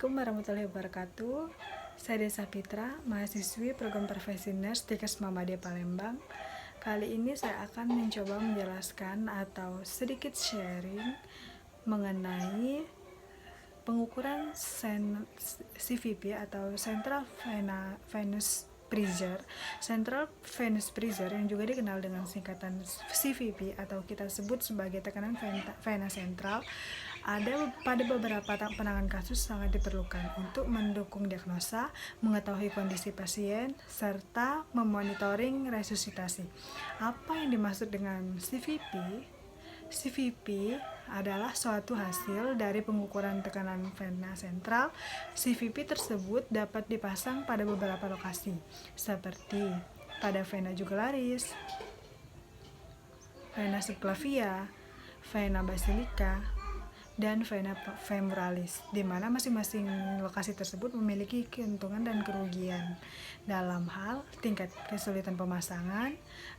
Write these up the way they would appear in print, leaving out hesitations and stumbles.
Assalamualaikum warahmatullahi wabarakatuh. Saya Desa Fitra, mahasiswi program Profesi Nurse di Kes Muhammadiyah Palembang. Kali ini saya akan mencoba menjelaskan atau sedikit sharing mengenai pengukuran CVP atau Central Venous Pressure yang juga dikenal dengan singkatan CVP atau kita sebut sebagai tekanan vena sentral, ada pada beberapa penanganan kasus sangat diperlukan untuk mendukung diagnosa, mengetahui kondisi pasien, serta memonitoring resusitasi. Apa yang dimaksud dengan CVP? CVP adalah suatu hasil dari pengukuran tekanan vena sentral. CVP tersebut dapat dipasang pada beberapa lokasi, seperti pada vena jugularis, vena subclavia, vena basilica, dan vena femoralis, di mana masing-masing lokasi tersebut memiliki keuntungan dan kerugian dalam hal tingkat kesulitan pemasangan,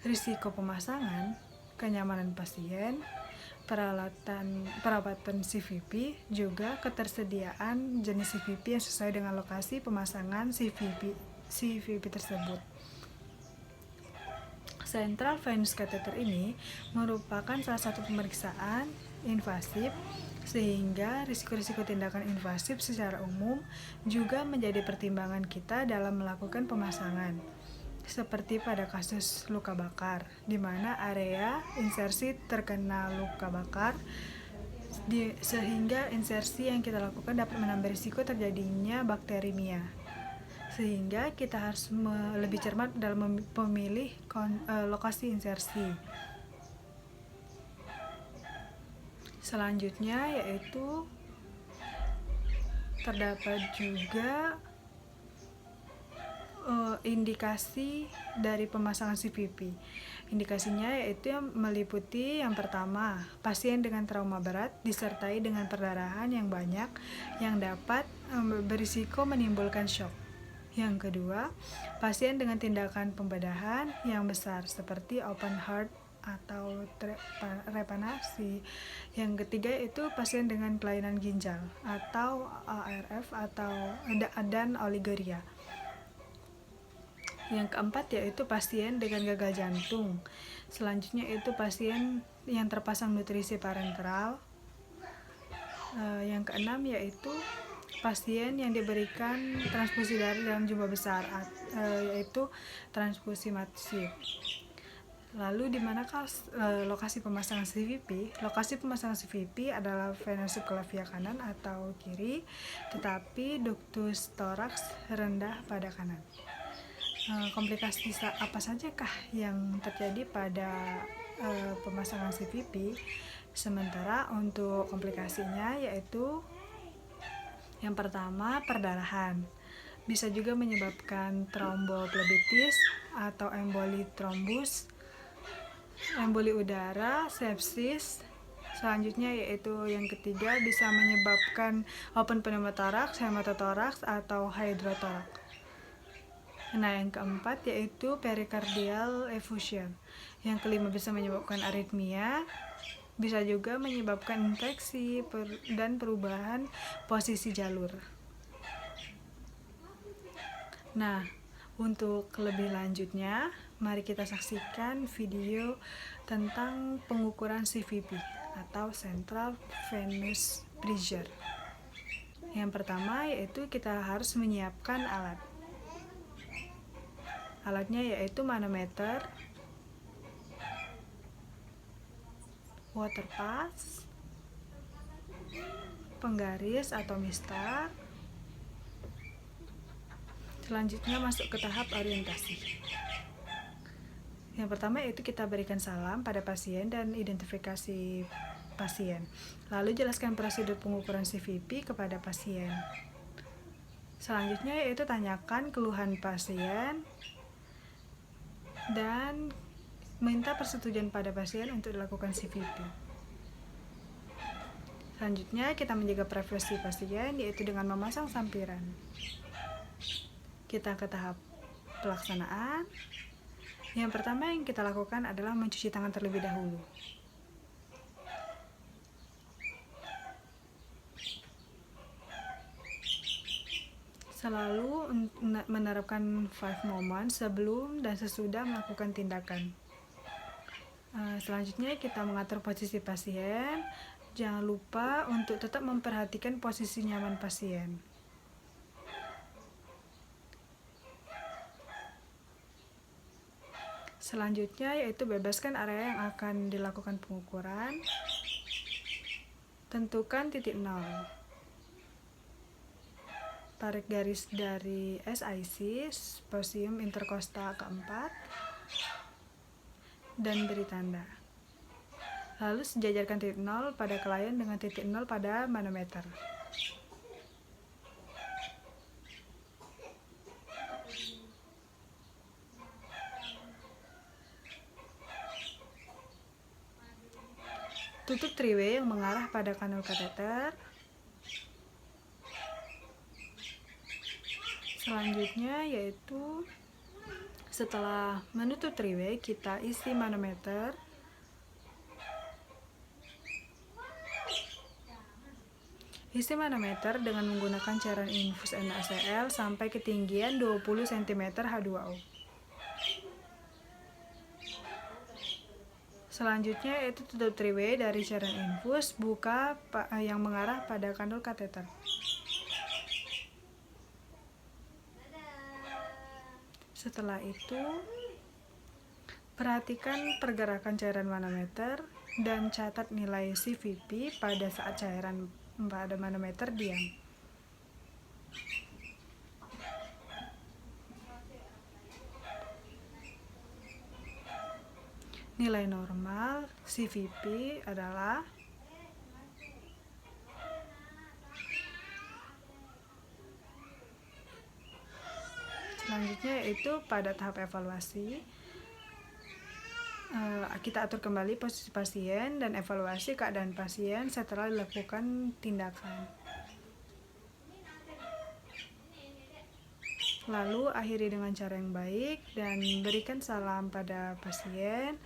risiko pemasangan, kenyamanan pasien, perawatan CVP, juga ketersediaan jenis CVP yang sesuai dengan lokasi pemasangan CVP tersebut. Central venous catheter ini merupakan salah satu pemeriksaan invasif, sehingga risiko-risiko tindakan invasif secara umum juga menjadi pertimbangan kita dalam melakukan pemasangan. Seperti pada kasus luka bakar, di mana area insersi terkena luka bakar, sehingga insersi yang kita lakukan dapat menambah risiko terjadinya bakterimia. Sehingga kita harus lebih cermat dalam memilih lokasi insersi. Selanjutnya yaitu terdapat juga indikasi dari pemasangan CVP. Indikasinya yaitu yang meliputi yang pertama, pasien dengan trauma berat disertai dengan perdarahan yang banyak yang dapat berisiko menimbulkan shock. Yang kedua, pasien dengan tindakan pembedahan yang besar seperti open heart atau trepanasi. Yang ketiga itu pasien dengan kelainan ginjal atau ARF dan oliguria. Yang keempat yaitu pasien dengan gagal jantung. Selanjutnya itu pasien yang terpasang nutrisi parenteral. Yang keenam yaitu pasien yang diberikan transfusi darah dalam jumlah besar, yaitu transfusi masif. Lalu di manakah lokasi pemasangan CVP? Lokasi pemasangan CVP adalah vena subclavia kanan atau kiri, tetapi ductus thorax rendah pada kanan. Komplikasi apa sajakah yang terjadi pada pemasangan CVP? Sementara untuk komplikasinya yaitu yang pertama, perdarahan. Bisa juga menyebabkan tromboflebitis atau emboli trombus, emboli udara, sepsis. Selanjutnya yaitu yang ketiga bisa menyebabkan open pneumotoraks, hematotoraks atau hydrotoraks. Nah, yang keempat yaitu pericardial effusion. Yang kelima bisa menyebabkan aritmia, bisa juga menyebabkan infeksi dan perubahan posisi jalur. Nah, untuk lebih lanjutnya, mari kita saksikan video tentang pengukuran CVP atau Central Venous Pressure. Yang pertama yaitu kita harus menyiapkan alat. Alatnya yaitu manometer, water pass, penggaris atau mistar. Selanjutnya masuk ke tahap orientasi. Yang pertama yaitu kita berikan salam pada pasien dan identifikasi pasien. Lalu jelaskan prosedur pengukuran CVP kepada pasien. Selanjutnya yaitu tanyakan keluhan pasien dan minta persetujuan pada pasien untuk dilakukan CVP. Selanjutnya kita menjaga privasi pasien yaitu dengan memasang sampiran. Kita ke tahap pelaksanaan. Yang pertama yang kita lakukan adalah mencuci tangan terlebih dahulu. Selalu menerapkan 5 moments sebelum dan sesudah melakukan tindakan. Selanjutnya kita mengatur posisi pasien. Jangan lupa untuk tetap memperhatikan posisi nyaman pasien. Selanjutnya yaitu bebaskan area yang akan dilakukan pengukuran. Tentukan titik nol. Tarik garis dari SIC, symposium interkostal keempat, dan beri tanda. Lalu sejajarkan titik nol pada klien dengan titik nol pada manometer. Tutup triway yang mengarah pada kanul kateter. Selanjutnya yaitu setelah menutup triway, kita isi manometer. Isi manometer dengan menggunakan cairan infus NaCl sampai ketinggian 20 cm H2O. Selanjutnya yaitu tutup triway dari cairan infus, buka yang mengarah pada kanul kateter. Setelah itu, perhatikan pergerakan cairan manometer dan catat nilai CVP pada saat cairan pada manometer diam. Nilai normal CVP adalah selanjutnya yaitu pada tahap evaluasi. Kita atur kembali posisi pasien dan evaluasi keadaan pasien setelah dilakukan tindakan. Lalu akhiri dengan cara yang baik dan berikan salam pada pasien.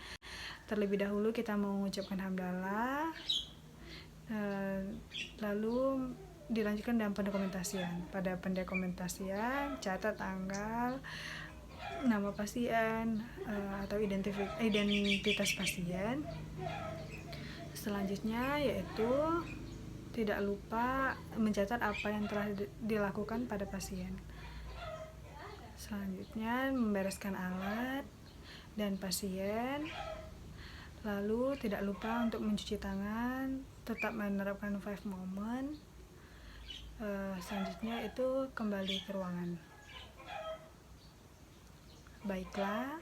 Terlebih dahulu kita mengucapkan hamdalah, lalu dilanjutkan dalam pendokumentasian. Pada pendokumentasian catat tanggal, nama pasien atau identitas pasien. Selanjutnya yaitu tidak lupa mencatat apa yang telah dilakukan pada pasien. Selanjutnya membereskan alat dan pasien. Lalu tidak lupa untuk mencuci tangan, tetap menerapkan 5 moment. Selanjutnya itu kembali ke ruangan. Baiklah,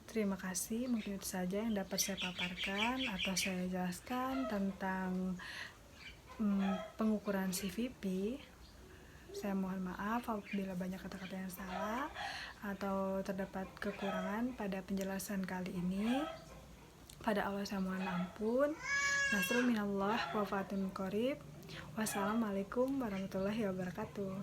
terima kasih. Mungkin itu saja yang dapat saya paparkan atau saya jelaskan tentang pengukuran CVP. Saya mohon maaf apabila banyak kata-kata yang salah atau terdapat kekurangan pada penjelasan kali ini. Pada Allah saya mohon ampun. Nasrul minallah wa fatun qorib. Wassalamualaikum warahmatullahi wabarakatuh.